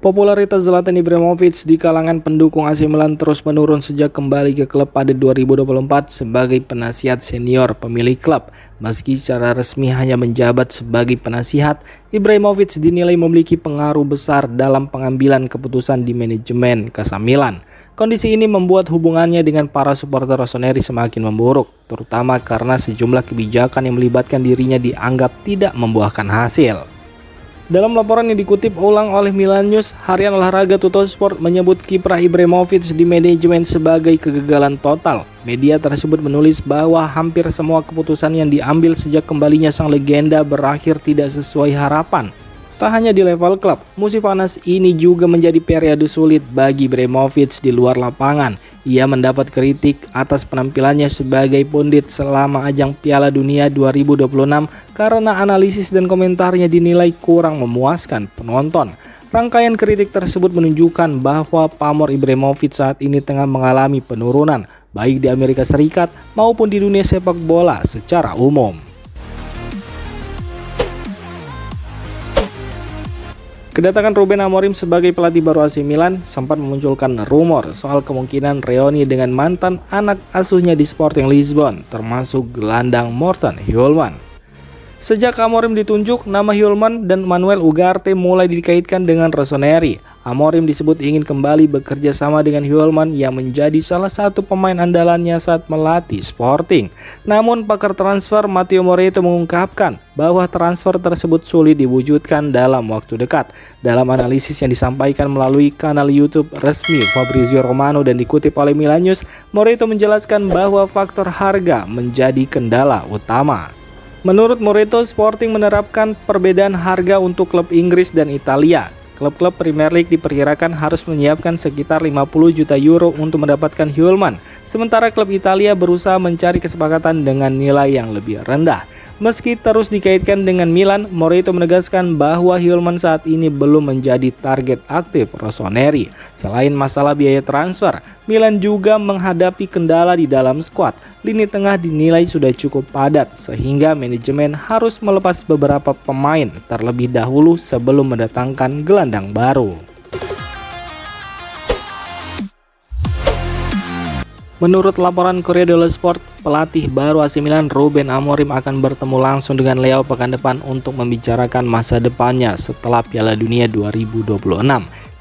Popularitas Zlatan Ibrahimovic di kalangan pendukung AC Milan terus menurun sejak kembali ke klub pada 2024 sebagai penasihat senior pemilik klub. Meski secara resmi hanya menjabat sebagai penasihat, Ibrahimovic dinilai memiliki pengaruh besar dalam pengambilan keputusan di manajemen Casa Milan. Kondisi ini membuat hubungannya dengan para supporter rossoneri semakin memburuk, terutama karena sejumlah kebijakan yang melibatkan dirinya dianggap tidak membuahkan hasil. Dalam laporan yang dikutip ulang oleh Milan News, harian olahraga Tuttosport menyebut kiprah Ibrahimovic di manajemen sebagai kegagalan total. Media tersebut menulis bahwa hampir semua keputusan yang diambil sejak kembalinya sang legenda berakhir tidak sesuai harapan. Tak hanya di level klub, musim panas ini juga menjadi periode sulit bagi Ibrahimovic di luar lapangan. Ia mendapat kritik atas penampilannya sebagai pundit selama ajang Piala Dunia 2026 karena analisis dan komentarnya dinilai kurang memuaskan penonton. Rangkaian kritik tersebut menunjukkan bahwa pamor Ibrahimovic saat ini tengah mengalami penurunan, baik di Amerika Serikat maupun di dunia sepak bola secara umum. Kedatangan Ruben Amorim sebagai pelatih baru AC Milan sempat memunculkan rumor soal kemungkinan reuni dengan mantan anak asuhnya di Sporting Lisbon, termasuk gelandang Morten Hjulmand. Sejak Amorim ditunjuk, nama Hjulmand dan Manuel Ugarte mulai dikaitkan dengan rossoneri. Amorim disebut ingin kembali bekerja sama dengan Hjulmand yang menjadi salah satu pemain andalannya saat melatih Sporting. Namun pakar transfer Matteo Moretto mengungkapkan bahwa transfer tersebut sulit diwujudkan dalam waktu dekat. Dalam analisis yang disampaikan melalui kanal YouTube resmi Fabrizio Romano dan dikutip oleh Milan News, Moretto menjelaskan bahwa faktor harga menjadi kendala utama. Menurut Moretto, Sporting menerapkan perbedaan harga untuk klub Inggris dan Italia. Klub-klub Premier League diperkirakan harus menyiapkan sekitar 50 juta euro untuk mendapatkan Hjulmand, sementara klub Italia berusaha mencari kesepakatan dengan nilai yang lebih rendah. Meski terus dikaitkan dengan Milan, Moretto menegaskan bahwa Hjulmand saat ini belum menjadi target aktif rossoneri. Selain masalah biaya transfer, Milan juga menghadapi kendala di dalam skuad. Lini tengah dinilai sudah cukup padat sehingga manajemen harus melepas beberapa pemain terlebih dahulu sebelum mendatangkan gelandang baru. Menurut laporan Corriere dello Sport, pelatih baru AC Milan Ruben Amorim akan bertemu langsung dengan Leo pekan depan untuk membicarakan masa depannya setelah Piala Dunia 2026.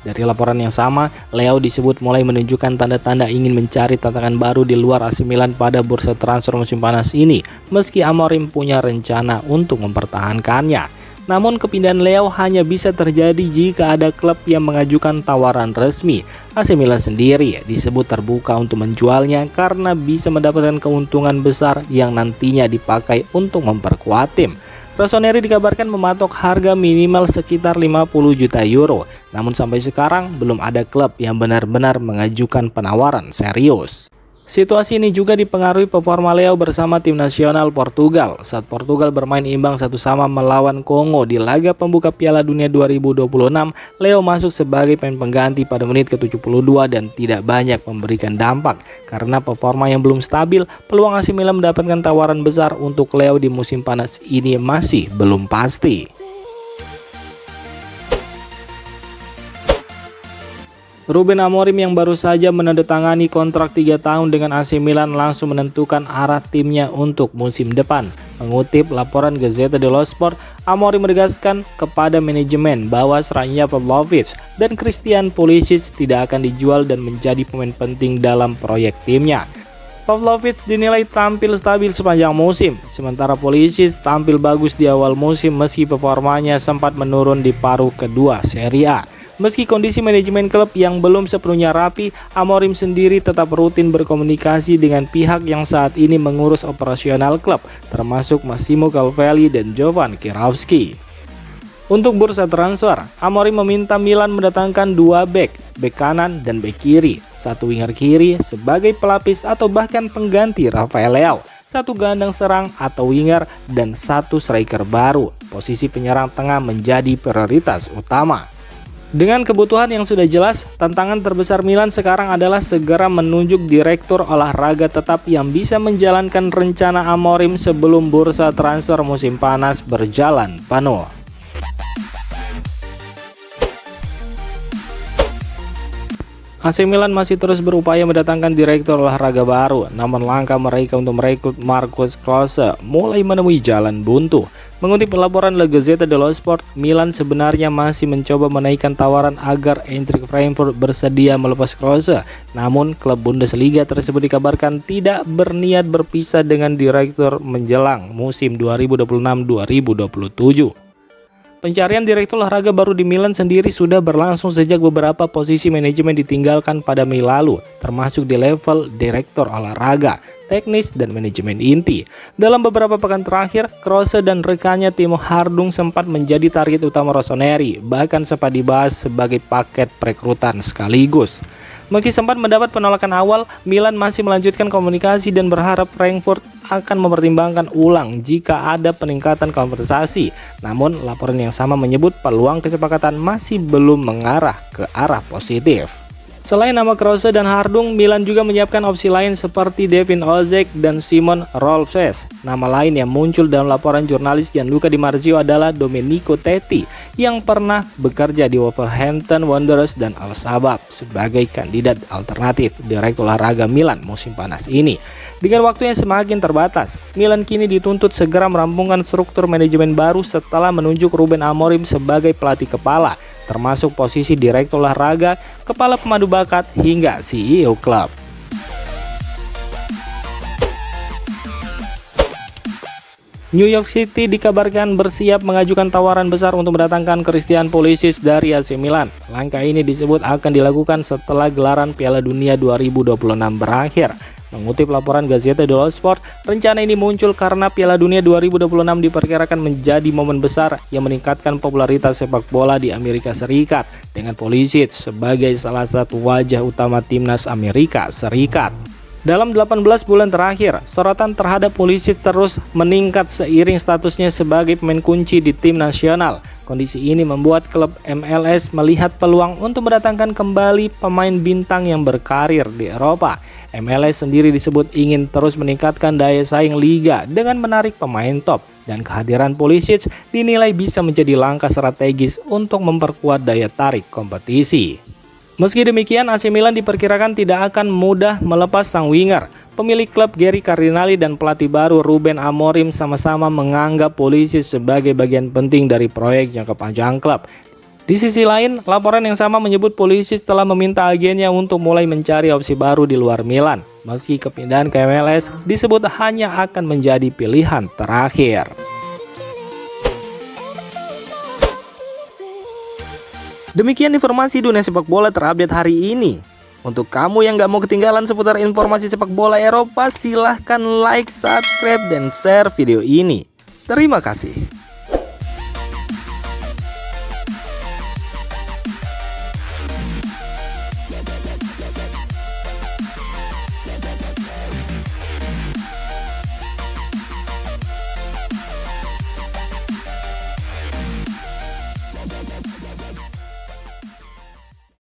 Dari laporan yang sama, Leo disebut mulai menunjukkan tanda-tanda ingin mencari tantangan baru di luar AC Milan pada bursa transfer musim panas ini, meski Amorim punya rencana untuk mempertahankannya. Namun kepindahan Leo hanya bisa terjadi jika ada klub yang mengajukan tawaran resmi. AC Milan sendiri disebut terbuka untuk menjualnya karena bisa mendapatkan keuntungan besar yang nantinya dipakai untuk memperkuat tim. Rossoneri dikabarkan mematok harga minimal sekitar 50 juta euro. Namun sampai sekarang belum ada klub yang benar-benar mengajukan penawaran serius. Situasi ini juga dipengaruhi performa Leo bersama tim nasional Portugal saat Portugal bermain imbang 1-1 melawan Kongo di laga pembuka Piala Dunia 2026. Leo masuk sebagai pemain pengganti pada menit ke-72 dan tidak banyak memberikan dampak karena performa yang belum stabil. Peluang AC Milan mendapatkan tawaran besar untuk Leo di musim panas ini masih belum pasti. Ruben Amorim yang baru saja menandatangani kontrak 3 tahun dengan AC Milan langsung menentukan arah timnya untuk musim depan. Mengutip laporan Gazzetta dello Sport, Amorim menegaskan kepada manajemen bahwa Sranja Pavlovic dan Christian Pulisic tidak akan dijual dan menjadi pemain penting dalam proyek timnya. Pavlovic dinilai tampil stabil sepanjang musim, sementara Pulisic tampil bagus di awal musim meski performanya sempat menurun di paruh kedua Serie A. Meski kondisi manajemen klub yang belum sepenuhnya rapi, Amorim sendiri tetap rutin berkomunikasi dengan pihak yang saat ini mengurus operasional klub, termasuk Massimo Calvelli dan Jovan Kirovski. Untuk bursa transfer, Amorim meminta Milan mendatangkan 2 bek kanan dan bek kiri, 1 winger kiri sebagai pelapis atau bahkan pengganti Rafael Leao, 1 gelandang serang atau winger, dan 1 striker baru. Posisi penyerang tengah menjadi prioritas utama. Dengan kebutuhan yang sudah jelas, tantangan terbesar Milan sekarang adalah segera menunjuk direktur olahraga tetap yang bisa menjalankan rencana Amorim sebelum bursa transfer musim panas berjalan penuh. AC Milan masih terus berupaya mendatangkan direktur olahraga baru, namun langkah mereka untuk merekrut Marcus Klose mulai menemui jalan buntu. Mengutip laporan La Gazzetta dello Sport, Milan sebenarnya masih mencoba menaikkan tawaran agar Eintracht Frankfurt bersedia melepas Klose. Namun, klub Bundesliga tersebut dikabarkan tidak berniat berpisah dengan direktur menjelang musim 2026-2027. Pencarian direktur olahraga baru di Milan sendiri sudah berlangsung sejak beberapa posisi manajemen ditinggalkan pada Mei lalu, termasuk di level direktur olahraga, teknis, dan manajemen inti. Dalam beberapa pekan terakhir, Klose dan rekannya Timo Hardung sempat menjadi target utama Rossoneri, bahkan sempat dibahas sebagai paket perekrutan sekaligus. Meski sempat mendapat penolakan awal, Milan masih melanjutkan komunikasi dan berharap Frankfurt akan mempertimbangkan ulang jika ada peningkatan konversasi. Namun, laporan yang sama menyebut peluang kesepakatan masih belum mengarah ke arah positif. Selain nama Klose dan Hardung, Milan juga menyiapkan opsi lain seperti Devin Ozek dan Simon Rolfes. Nama lain yang muncul dalam laporan jurnalis Gianluca Di Marzio adalah Domenico Tetti yang pernah bekerja di Wolverhampton Wanderers dan Al Sabab sebagai kandidat alternatif direktur olahraga Milan musim panas ini. Dengan waktu yang semakin terbatas, Milan kini dituntut segera merampungkan struktur manajemen baru setelah menunjuk Ruben Amorim sebagai pelatih kepala, termasuk posisi direktur olahraga, kepala pemandu bakat, hingga CEO klub. New York City dikabarkan bersiap mengajukan tawaran besar untuk mendatangkan Christian Pulisic dari AC Milan. Langkah ini disebut akan dilakukan setelah gelaran Piala Dunia 2026 berakhir. Mengutip laporan Gazzetta dello Sport, rencana ini muncul karena Piala Dunia 2026 diperkirakan menjadi momen besar yang meningkatkan popularitas sepak bola di Amerika Serikat, dengan Pulisic sebagai salah satu wajah utama timnas Amerika Serikat. Dalam 18 bulan terakhir, sorotan terhadap Pulisic terus meningkat seiring statusnya sebagai pemain kunci di tim nasional. Kondisi ini membuat klub MLS melihat peluang untuk mendatangkan kembali pemain bintang yang berkarir di Eropa. MLS sendiri disebut ingin terus meningkatkan daya saing liga dengan menarik pemain top, dan kehadiran Pulisic dinilai bisa menjadi langkah strategis untuk memperkuat daya tarik kompetisi. Meski demikian, AC Milan diperkirakan tidak akan mudah melepas sang winger. Pemilik klub Gary Cardinali dan pelatih baru Ruben Amorim sama-sama menganggap Pulisic sebagai bagian penting dari proyek jangka panjang klub. Di sisi lain, laporan yang sama menyebut Pulisic telah meminta agennya untuk mulai mencari opsi baru di luar Milan, meski kepindahan ke MLS disebut hanya akan menjadi pilihan terakhir. Demikian informasi dunia sepak bola terupdate hari ini. Untuk kamu yang gak mau ketinggalan seputar informasi sepak bola Eropa, silahkan like, subscribe, dan share video ini. Terima kasih.